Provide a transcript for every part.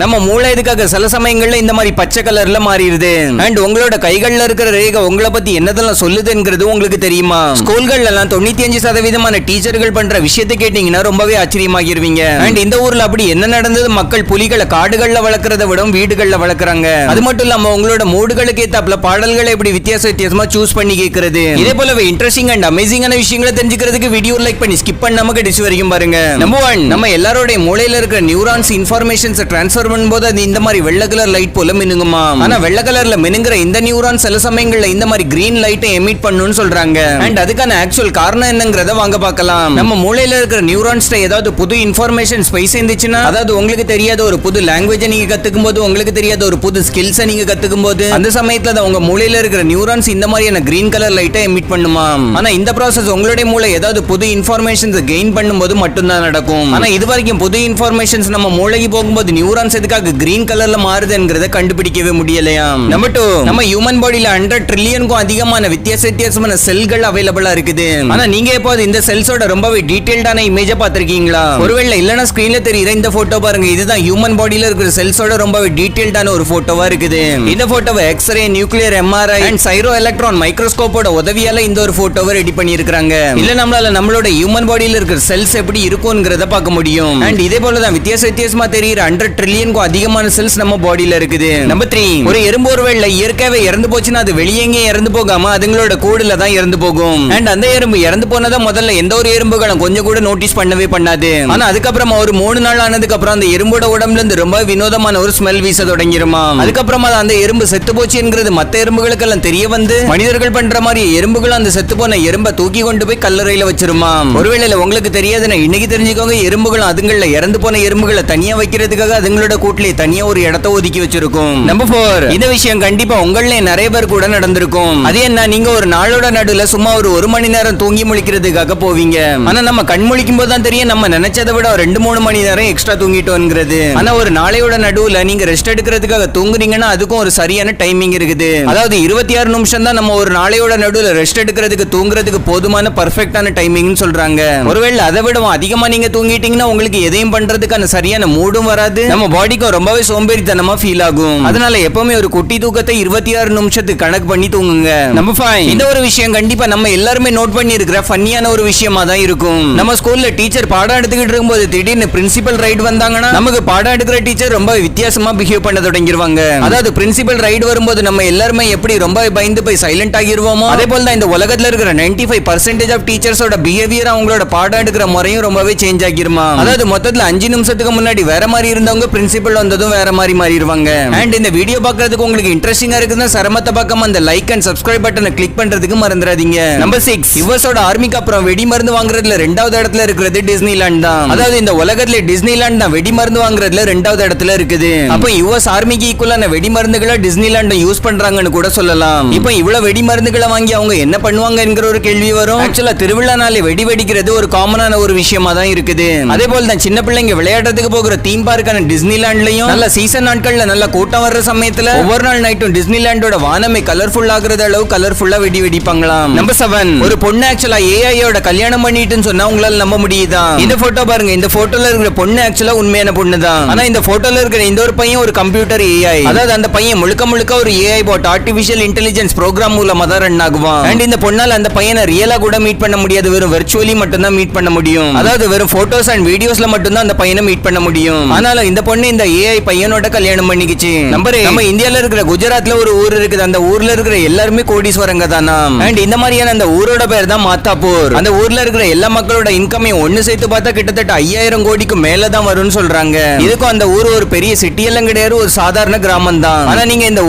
நம்ம மூளை இதுக்காக சில சமயங்கள்ல இந்த மாதிரி பச்சை கலர்ல மாறிடுது. அண்ட் உங்களோட கைகள்ல இருக்கிற ரேகை உங்களை பத்தி என்னதெல்லாம் சொல்லுதுங்கிறது உங்களுக்கு தெரியுமா? ஸ்கூல்கள்ல எல்லாம் 95% டீச்சர்கள் பண்ற விஷயத்தை கேட்டீங்கன்னா ரொம்பவே ஆச்சரியமாகிருவீங்க. அண்ட் இந்த ஊர்ல அப்படி என்ன நடந்தது? மக்கள் புலிகளை காடுகள்ல வளர்க்கறத விட வீடுகள்ல வளர்க்கறாங்க. அது மட்டும் இல்லாம உங்களோட மூடுகளுக்கு ஏத்தாப்புல பாடல்களை எப்படி வித்தியாசமா சூஸ் பண்ணி கேட்கறது. இதே போலவே இன்ட்ரெஸ்டிங் அண்ட் அமேசிங்கான விஷயங்களை தெரிஞ்சுக்கிறதுக்கு வீடியோ லைக் பண்ணி ஸ்கிப் பண்ணாம கடைசி வரைக்கும் பாருங்க. நம்பர் 1, நம்ம எல்லாரோட மூளையில இருக்கிற நியூரான்ஸ் இன்ஃபர்மேஷன்ஸ் ட்ரான்ஸ்ஃபர் பண்ணும்போது அது இந்த மாதிரி வெள்ளை கலர் லைட் போல மினுங்குமா. ஆனா வெள்ளை கலர்ல மினுங்குற இந்த நியூரான் சில சமயங்கள்ல இந்த மாதிரி கிரீன் லைட்டை எமிட் பண்ணுன்னு சொல்றாங்க. அண்ட் அதுக்கான ஆக்சுவல் காரணம் என்னங்கறத வாங்க பார்க்கலாம். நம்ம மூளையில இருக்கிற நியூரான்ஸ்ல ஏதாவது புது இன்ஃபர்மேஷன் ஸ்பைஸ் இருந்துச்சுன்னா, அதாவது உங்களுக்கு தெரியாத ஒரு புது லாங்குவேஜை நீங்க கத்துக்கும் போது, உங்களுக்கு தெரியாத ஒரு புது ஸ்கில்ஸை நீங்க கத்துக்கும் போது, அந்த சமயத்துல தான் உங்க மூளையில இருக்கிற நியூரான்ஸ் இந்த மாதிரியான கிரீன் கலர் லைட்டை எமிட் பண்ணுமா. ஆனா இந்த ப்ராசஸ் உங்களுடைய மூளை ஏதாவது புது இன்ஃபர்மேஷன்ஸ் கெயின் பண்ணும்போது மட்டும்தான் நடக்கும். ஆனா இது வரைக்கும் புது இன்ஃபர்மேஷன்ஸ் நம்ம மூளைக்கு போகும்போது நியூரான்ஸ் எதுக்காக கிரீன் கலர்ல மாறுதுங்கிறத கண்டுபிடிக்கவே முடியலையா. நம்பர் 2, நம்ம ஹியூமன் பாடியில 100 ட்ரில்லியனுக்கும் அதிகமான வித்தியாசமான செல்கள் அவைலபிளா இருக்குது. ஆனா நீங்க எப்போது இந்த செல்ஸோட ரொம்பவே டீடைல்டான இமேஜ் பார்த்திருக்கீங்களா? ஒருவேளை இல்லனா ஸ்கிரீன்ல தெரியுற இந்த போட்டோ பாருங்க. இதுதான் ஹியூமன் பாடியில இருக்கிற செல்ஸோட ரொம்பவே டீடைல்டான ஒரு போட்டோவா இருக்குது. இந்த போட்டோவை x-ray, nuclear, MRI and cryo electron மைக்ரோஸ்கோப்போட உதவியால இந்த ஒரு போட்டோவை ரெடி பண்ணி இருக்காங்க. இல்ல நம்மளால நம்மளோட ஹியூமன் பாடியில இருக்கிற செல்ஸ் எப்படி இருக்கும்ங்கறத பார்க்க முடியும். அண்ட் இதே போல தான் வித்தியாசமா தெரியுற 100 ட்ரில்லியனுக்கும் அதிகமான செல்ஸ் நம்ம பாடியில இருக்குது. நம்பர் 3, ஒரு எறும்பு ஒருவேளை இயற்கையாவே இறந்து போச்சுன்னா அது வெளியே இறந்து போகாம அதுங்களோட கூடுல தான் இறந்து போகும். அண்ட் அந்த எறும்பு இறந்து போனதா முதல்ல எந்த ஒரு எறும்புகளும் கொஞ்சம் கூட நோட்டீஸ் பண்ணவே பண்ணாது. ஆனா அதுக்கப்புறமா ஒரு 3 நாள் ஆனதுக்கு அப்புறம் அந்த எறும்போட உடம்புல இருந்து ரொம்ப வினோதமான ஒரு ஸ்மெல் வீச தொடங்கிருமா. அதுக்கப்புறமா அந்த எறும்பு செத்து போச்சுங்கிறது மத்த எறும்புகளுக்கு எல்லாம் தெரிய வந்து மனிதர்கள் பண்ற மாதிரி எறும்புகள் அந்த செத்து போன எறும்பை தூக்கி கொண்டு போய் கல்லறையில வச்சிருமா. ஒருவேளை உங்களுக்கு தெரியாதுன்னா இன்னைக்கு தெரிஞ்சுக்கோங்க, எறும்புகளும் அதுங்கள இறந்து போன எறும்புகளை தனியா வைக்கிறதுக்காக அதுங்களோட கூட்டிலே தனியா ஒரு இடத்தை ஒதுக்கி வச்சிருக்கும். நம்பர் 4, இந்த விஷயம் கண்டிப்பா உங்களே நிறைய பேர் கூட நடந்திருக்கும். அது என்ன, நீங்க ஒரு நாளோட நடுவுல சும்மா ஒரு மணி நேரம் தூங்கி முழிக்கிறதுக்காக போவீங்க. ஆனா நம்ம கண் முழிக்கும் போது தான் தெரியும் நம்ம நினைச்சதை விட 2-3 மணி நேரம் எக்ஸ்ட்ரா தூங்கிட்டோம்ங்கிறது. ஆனா ஒரு நாளையோட நடுவுல நீங்க ரெஸ்ட் எடுக்கிறதுக்காக தூங்குறீங்கன்னா அதுக்கும் ஒரு சரியான டைமிங் இருக்குது. அதாவது 26 நிமிஷம் தான் நம்ம ஒரு நாளையோட நடுவுல ரெஸ்ட் எடுக்கிறதுக்கு தூங்குறதுக்கு போதுமான பர்ஃபெக்ட்டான டைமிங்னு சொல்றாங்க. ஒருவேளை அதை விட அதிகமா நீங்க தூங்கிட்டீங்கன்னா உங்களுக்கு எதையும் பண்றதுக்கான சரியான மூடும் வராது. நம்ம பாடிக்கும் ரொம்பவே சோம்பேறித்தனமா ஃபீல் ஆகும். அதனால எப்பவுமே ஒரு குட்டி தூக்கத்தை 26 நிமிஷத்துக்கு கணக்கு பண்ணி தூங்குங்க. நம்பர் 5, இந்த ஒரு விஷயம் கண்டிப்பா நம்ம எல்லாருமே நோட் பண்ணி இருக்கிற ஃபன்னியான ஒரு விஷயமா தான் இருக்கும். நம்ம ஸ்கூல்ல டீச்சர் பாடம் எடுத்துக்கிட்டு இருக்கும்போது திடீர்னு பிரின்சிபல் ரைடு வந்தாங்கன்னா நமக்கு பாடம் எடுக்கிற டீச்சர் ரொம்ப வித்தியாசமா பிஹேவ் பண்ண தொடங்கிடுவாங்க. அதாவது பிரின்சிபல் ரைடு வரும்போது நம்ம எல்லாருமே எப்படி ரொம்ப பயந்து போய் சைலண்ட் ஆகிருவோமோ, அதே போல தான் இந்த உலகத்துல இருக்கிற 95% ஆஃப் டீச்சர்ஸோட பிஹேவியர் அவங்களோட பாடம் எடுக்கிற முறையும் ரொம்பவே சேஞ்ச் ஆகிருமா. அதாவது மொத்தத்துல 5 நிமிஷத்துக்கு முன்னாடி வேற மாதிரி இருந்தவங்க பிரின்சிபல் வந்ததும் வேற மாதிரி மாறிடுவாங்க. அண்ட் இந்த வீடியோ பார்க்கிறதுக்கு உங்களுக்கு இன்ட்ரெஸ்டிங்கா இருக்குன்னா சிரமத்தை பார்க்காம அந்த லைக் அண்ட் சப்ஸ்கிரைப் பட்டனை கிளிக் பண்றதுக்கு மறந்துடாதீங்க. நம்பர் 6, யுஎஸோட ஆர்மிக்கு அப்புறம் வெடி மருந்து வாங்குறதுல 2வது இடத்துல இருக்கிறது டிஸ்னிலாண்ட் தான். அதாவது இந்த உலகத்துல டிஸ்னிலாண்ட் தான் வெடி மருந்து வாங்குறதுல 2வது இடத்துல இருக்குது. அப்ப யுஎஸ் ஆர்மிக்கு ஈக்குவலான வெடி மருந்துகளை டிஸ்னிலாண்ட் யூஸ் பண்றாங்கன்னு கூட சொல்லலாம். இப்போ இவ்வளவு வெடி மருந்துகளை வாங்கி அவங்க என்ன பண்ணுவாங்க என்கிற ஒரு கேள்வி வரும். ஆக்சுவலா திருவிழா நாளே வெடி வெடிக்கிறது ஒரு காமனான ஒரு விஷயமா தான் இருக்குது. அதே போல தான் சின்ன பிள்ளைங்க விளையாடுறதுக்கு போகிற தீம் பார்க்கான டிஸ்னிலாண்ட்லயும் நல்ல சீசன் நாட்கள்ல நல்ல கூட்டம் வர்ற சமயத்துல ஒவ்வொரு நாள் நைட்டும் டிஸ்னிலாண்டோட வானமே கலர்ஃபுல் ஆகுறது அளவு கலர்ஃபுல்லா வெடி வெடிப்பாங்களாம். நம்பர் 7, ஒரு பொண்ணு ஆக்சுவலா ஏஐயோட கல்யாணம் பண்ணிட்டுன்னு சொன்னா உங்களால நம்ப முடியுதா? இந்த போட்டோ பாருங்க. இந்த போட்டோல இருக்கிற பொண்ணு ஆக்சுவலா உண்மையான பொண்ணு தான். ஆனா இந்த போட்டோல இருக்கிற இந்த ஒரு பையன் ஒரு கம்ப்யூட்டர் ஏஐ. அதாவது அந்த பையன் முழுக்க ஒரு ஏஐ பாட், ஆர்டிபிஷியல் இன்டெலிஜென்ஸ் ப்ரோக்ராம் மூலமா தான் ரன் ஆகுவான். அண்ட் இந்த பொண்ணால அந்த பையனை ரியலா கூட மீட் பண்ண முடியாது, வெறும் வெர்ச்சுவலி மட்டும் தான் மீட் பண்ண முடியும். அதாவது வெறும் போட்டோஸ் அண்ட் வீடியோஸ்ல மட்டும் தான் அந்த பையனை மீட் பண்ண முடியும். ஆனாலும் இந்த பொண்ணு இந்த ஏஐ பையனோட கல்யாணம் பண்ணிக்கிச்சு. நம்பர் 8, நம்ம இந்தியால இருக்கிற குஜராத்ல ஒரு ஊர் இருக்குது. அந்த ஊர்ல இருக்கிற எல்லாருமே கோடீஸ்வரங்க தானா. அண்ட் இந்த மாதிரியான அந்த ஊரோட பேர் தான் மாத்தாப்பூர். அந்த ஊர்ல இருக்கிற எல்லா மக்களோட இன்கமையும் ஒன்னு சேர்த்து பார்த்தா கிட்டத்தட்ட 5000 கோடிக்கு மேல தான் வரும்னு சொல்றாங்க. இதுக்கும் அந்த ஊர் ஒரு பெரிய சிட்டி எல்லாம் கிடையாது, ஒரு சாதாரண கிராமம் தான். ஆனா நீங்க இந்த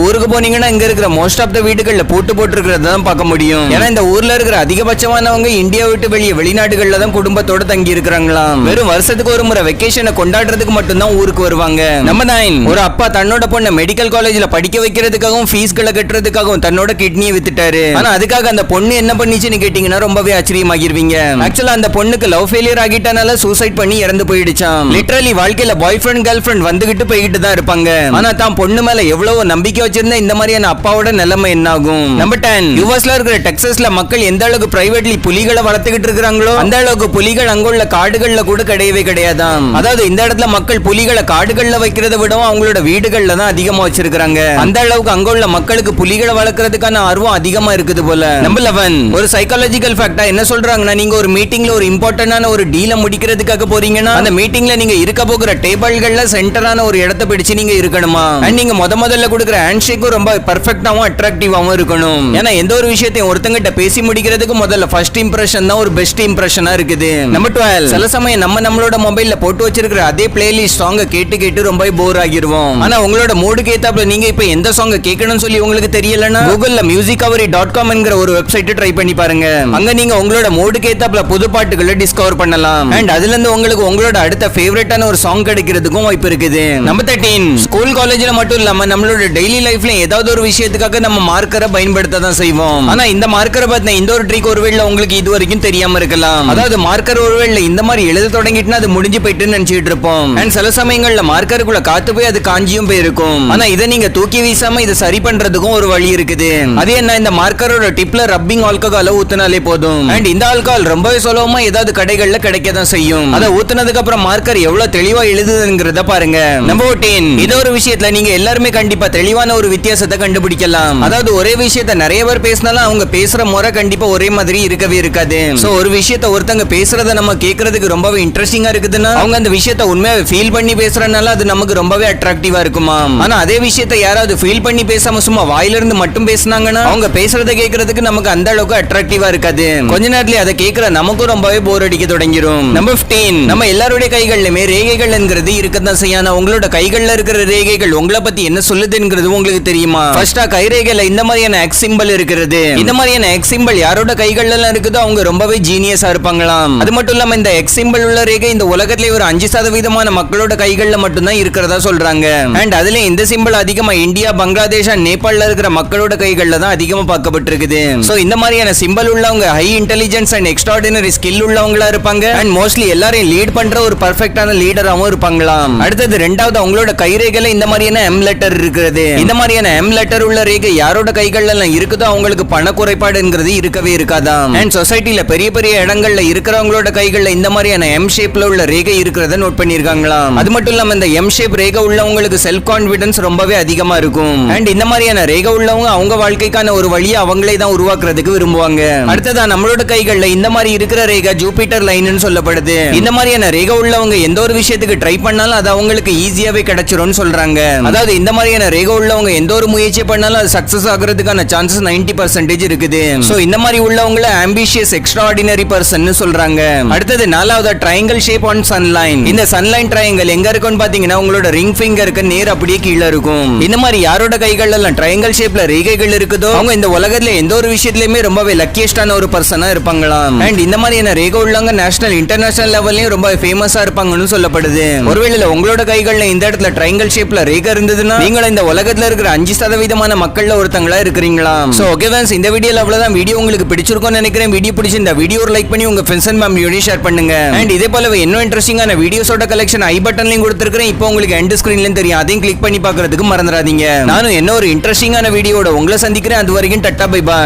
ஊருக்கு போனீங்கன்னா இங்க இருக்கிற மோஸ்ட் ஆஃப் த வீடுகள்ல போட்டுருக்கிறத தான் பார்க்க முடியும். ஏன்னா இந்த ஊர்ல இருக்கிற அதிகபட்சமானவங்க இந்தியா விட்டு வெளியே வெளிநாடுகள்ல தான் குடும்பத்தோட தங்கி இருக்கிறாங்களாம். வெறும் வருஷத்துக்கு ஒரு முறை வெக்கேஷனை கொண்டாடுறதுக்கு மட்டும் தான் ஊருக்கு வருவாங்க. நம்பர் 9, ஒரு அப்பா தன்னோட பொண்ணை மெடிக்கல் காலேஜ்ல படிக்க வைக்கிறதுக்காகவும் ஃபீஸ்களை கட்டுறதுக்காகவும் தன்னோட கிட்னியை வித்துட்டாரு. ஆனா அதுக்காக அந்த பொண்ணு என்ன பண்ணிச்சுன்னு கேட்டீங்கன்னா ரொம்பவே ஆச்சரியமாகிருவீங்க. ஆக்சுவலா அந்த பொண்ணுக்கு லவ் ஃபெயிலியர் ஆகிட்டனால சூசைட் பண்ணி இறந்து போயிடுச்சாம். லிட்டரலி வாழ்க்கையில பாய் ஃப்ரெண்ட் கேர்ள் ஃப்ரெண்ட் வந்துகிட்டு போய்கிட்டு தான் இருப்பாங்க. ஆனா தான் பொண்ணு மேல எவ்வளவு நம்பிக்கை வச்சிருந்த இந்த மாதிரியான அப்பாவோட நிலைமை என்ன ஆகும்? நம்பர் 10, யுஎஸ்ல இருக்கிற டெக்சாஸ்ல மக்கள் எந்த அளவுக்கு பிரைவேட்லி புலிகளை வளர்த்துக்கிட்டு இருக்காங்களோ அந்த அளவுக்கு புலிகள் அங்குள்ள காடுகள்ல கூட கிடையவே கிடையாதாம். அதாவது இந்த இடத்துல மக்கள் புலிகளை காடுகள் காடுகள்ல வைக்கிறத விடவும் அவங்களோட வீடுகள்ல தான் அதிகமா வச்சிருக்காங்க. அந்த அளவுக்கு அங்க உள்ள மக்களுக்கு புலிகளை வளர்க்கறதுக்கான ஆர்வம் அதிகமா இருக்குது போல. நம்பர் 11 ஒரு சைக்காலஜிக்கல் ஃபேக்டா என்ன சொல்றாங்கன்னா, நீங்க ஒரு மீட்டிங்ல ஒரு இம்பார்ட்டன்டான ஒரு டீலை முடிக்கிறதுக்காக போறீங்கன்னா அந்த மீட்டிங்ல நீங்க இருக்க போகிற டேபிள்கள்ல சென்டரான ஒரு இடத்தை பிடிச்சு நீங்க இருக்கணுமா. அண்ட் நீங்க முதல்ல கொடுக்குற ஹேண்ட்ஷேக்கும் ரொம்ப பெர்ஃபெக்ட்டாவும் அட்ராக்டிவாவும் இருக்கணும். ஏன்னா எந்த ஒரு விஷயத்தையும் ஒருத்தங்கிட்ட பேசி முடிக்கிறதுக்கு முதல்ல ஃபர்ஸ்ட் இம்ப்ரெஷன் தான் ஒரு பெஸ்ட் இம்ப்ரெஷனா இருக்குது. நம்பர் 12 சில சமயம் நம்மளோட மொபைல்ல போட்டு வச்சிருக்கிற அதே பிளேலிஸ்ட் சாங்க கேட்டு கேட்டு ரொம்ப போர் ஆகிருவோம். ஆனா உங்களோட மூடுக்கு ஏத்தாப்புல நீங்க இப்ப எந்த சாங்க கேட்கணும்னு சொல்லி உங்களுக்கு தெரியலன்னா கூகுள்ல musiccovery.com என்கிற ஒரு வெப்சைட் ட்ரை பண்ணி பாருங்க. அங்க நீங்க உங்களோட மூடுக்கு ஏத்தாப்புல புது பாட்டுகளை டிஸ்கவர் பண்ணலாம். அண்ட் அதுல இருந்து உங்களுக்கு உங்களோட அடுத்த ஃபேவரட்டான ஒரு சாங் கிடைக்கிறதுக்கும் வாய்ப்பு இருக்குது. நம்பர் 13 ஸ்கூல் காலேஜ்ல மட்டும் இல்லாம நம்மளோட டெய்லி லைஃப்ல ஏதாவது ஒரு விஷயத்துக்காக நம்ம மார்க்கரை பயன்படுத்த தான் செய்வோம். ஆனா இந்த மார்க்கரை பத்தின இந்த ஒரு ட்ரிக் ஒருவேளை உங்களுக்கு இது வரைக்கும் தெரியாம இருக்கலாம். அதாவது மார்க்கர் ஒருவேளை இந்த மாதிரி எழுத தொடங்கிட்டுனா அது முடிஞ்சு போயிட்டுன்னு நினைச்சிட்டு இருப்போம். அண்ட் சில சமயங்கள்ல மார்க்கருக்குள்ள காத்து போய் அது காஞ்சியும் போயிருக்கும். ஆனா இதை நீங்க தூக்கி வீசாம இதை சரி பண்றதுக்கும் ஒரு வழி இருக்குது. அது என்ன, இந்த மார்க்கரோட டிப்ல ரப்பிங் ஆல்கஹால ஊத்துனாலே போதும். அண்ட் இந்த ஆல்கஹால் ரொம்பவே சுலபமா ஏதாவது கடைகள்ல கிடைக்க தான் செய்யும். அதை ஊத்துனதுக்கு அப்புறம் மார்க்கர் எவ்வளவு தெளிவா எழுதுதுங்கிறத பாருங்க. நம்பர் 14 இது ஒரு விஷயத்துல நீங்க எல்லாருமே கண்டிப்பா தெளிவான ஒரு வித்தியாசத்தை கண்டுபிடிக்கலாம். அதாவது ஒரே விஷயத்தை நிறைய பேர் பேசினாலும் அவங்க பேசுற முறை கண்டிப்பா ஒரே மாதிரி இருக்கவே இருக்காது. சோ ஒரு விஷயத்தை ஒருத்தங்க பேசுறத நம்ம கேட்கறதுக்கு ரொம்பவே இன்ட்ரெஸ்டிங்கா இருக்குதுன்னா அவங்க அந்த விஷயத்தை உண்மையா ஃபீல் பண்ணி பேசுறதுனால அது நமக்கு ரொம்பவே அட்ராக்டிவா இருக்குமா. ஆனா அதே விஷயத்தை யாராவது ஃபீல் பண்ணி பேசாம சும்மா வாயிலிருந்து மட்டும் பேசினாங்கன்னா அவங்க பேசுறத கேட்கறதுக்கு நமக்கு அந்த அளவுக்கு அட்ராக்டிவா இருக்காது. கொஞ்ச நேரத்துல அதை கேட்கற நமக்கும் ரொம்பவே போர் அடிக்க தொடங்கிரும். நம்பர் 15 நம்ம எல்லாருடைய கைகள்லயுமே ரேகைகள் என்கிறது இருக்கத்தான் செய்யும். உங்களோட கைகள்ல இருக்கிற ரேகைகள் உங்களை பத்தி என்ன சொல்லுதுங்கிறது உங்களுக்கு தெரியுமா? ஃபர்ஸ்டா கை ரேகையில இந்த மாதிரியான எக்ஸ் சிம்பல் இருக்கிறது. இந்த மாதிரியான எக்ஸ் சிம்பல் யாரோட கைகள்ல எல்லாம் இருக்குதோ அவங்க ரொம்பவே ஜீனியஸா இருப்பாங்களாம். அது மட்டும் இல்லாம இந்த எக்ஸ் சிம்பல் உள்ள ரேகை இந்த உலகத்திலே ஒரு 5% மக்களோட கைகள்ல மட்டும்தான் இருக்கிறதா சொல்றாங்க. அண்ட் அதுல இந்த சிம்பல் அதிகமா இந்தியா, பங்களாதேஷ் அண்ட் நேபாளல இருக்கிற மக்களோட கைகள்ல தான் அதிகமா பார்க்கப்பட்டிருக்குது. சோ இந்த மாதிரியான சிம்பல் உள்ளவங்க high intelligence and extraordinary skill உள்ளவங்களா இருப்பாங்க. அண்ட் மோஸ்ட்லி எல்லாரையும் லீட் பண்ற ஒரு பெர்ஃபெக்ட்டான லீடராவும் இருப்பாங்களாம். அடுத்தது ரெண்டாவது அவங்களோட கைரேகையில இந்த மாதிரியான எம் லெட்டர் இருக்கிறது. இந்த மாதிரியான எம் லெட்டர் உள்ள ரேகை யாரோட கைகள்ல எல்லாம் இருக்குதோ அவங்களுக்கு பண குறைபாடுங்கிறது இருக்கவே இருக்காதாம். அண்ட் சொசைட்டில பெரிய பெரிய இடங்கள்ல இருக்கிறவங்களோட கைகள்ல இந்த மாதிரியான எம் ஷேப்ல உள்ள ரேகை இருக்கிறத நோட் பண்ணிருக்காங்களாம். அது மட்டும் இல்லாம இந்த எம் ஷேப் ரேகை உள்ளவங்களுக்கு செல்ஃப் கான்பிடன்ஸ் ரொம்பவே அதிகமா இருக்கும். அண்ட் இந்த மாதிரியான ரேகை உள்ளவங்க அவங்க வாழ்க்கைக்கான ஒரு வழியை அவங்களே தான் உருவாக்குறதுக்கு விரும்புவாங்க. அடுத்ததா நம்மளோட கைகள்ல இந்த மாதிரி இருக்கிற ரேகை ஜூபிட்டர் லைன்னு சொல்லப்படுது. இந்த மாதிரியான ரேகை உள்ளவங்க எந்த ஒரு விஷயத்துக்கு ட்ரை பண்ணாலும் அது அவங்களுக்கு ஈஸியாவே கிடைச்சிரும்னு சொல்றாங்க. அதாவது இந்த மாதிரியான ரேகை உள்ளவங்க எந்த ஒரு முயற்சி பண்ணாலும் அது சக்சஸ் ஆகிறதுக்கான சான்சஸ் 90% இருக்குது. சோ இந்த மாதிரி உள்ளவங்கள ஆம்பிஷியஸ் எக்ஸ்ட்ராஆர்டினரி பர்சன் சொல்றாங்க. அடுத்தது நாலாவது ட்ரையாங்கிள் ஷேப் ஆன் சன்லைன். இந்த சன்லைன் ட்ரையாங்கிள் எங்க இருக்குன்னு பாத்தீங்கன்னா உங்களோட ரிங் ஃபிங்கருக்கு நேர் அப்படியே கீழ இருக்கும். இந்த மாதிரி யாரோட கைகள்ல எல்லாம் ட்ரையாங்கிள் ஷேப்ல ரேகைகள் இருக்குதோ அவங்க இந்த உலகத்துல எந்த ஒரு விஷயத்திலயுமே ரொம்பவே லக்கியஸ்டான ஒரு பர்சனா இருப்பாங்களாம். அண்ட் இந்த மாதிரியான ரேகை உள்ளவங்க நேஷனல் இன்டர்நேஷனல் லெவல்லயும் ரொம்ப ஃபேமஸா இருப்பாங்கன்னு சொல்லப்படுது. ஒருவேளை உங்களோட கைகள்ல இந்த இடத்துல ட்ரையாங்கிள் ஷேப்ல ரேகை இருந்ததுன்னா நீங்க இந்த உலகத்துல இருக்கிற 5% மக்கள்ல ஒருத்தங்களா இருக்கிறீங்களா. சோ ஓகே ஃப்ரெண்ட்ஸ், இந்த வீடியோல அவ்வளவுதான். வீடியோ உங்களுக்கு பிடிச்சிருக்கும்னு நினைக்கிறேன். வீடியோ பிடிச்சிருந்தா வீடியோ லைக் பண்ணி உங்க ஃப்ரெண்ட்ஸ் அண்ட் ஃபேமிலியோட ஷேர் பண்ணுங்க. அண்ட் இதே போலவே இன்னும் இன்ட்ரெஸ்டிங்கான வீடியோஸோட கலெக்ஷன் ஐ பட்டன்லயும் கொடுத்திருக்கேன். இப்போ உங்களுக்கு எண்ட் ஸ்கிரீன்லயும் தெரியும். அதையும் கிளிக் பண்ணி பார்க்கிறதுக்கு மறந்துடாதீங்க. நானும் என்ன ஒரு இன்ட்ரெஸ்டிங்கான வீடியோட உங்களை சந்திக்கிறேன். அது வரைக்கும் டட்டா பை பாய்.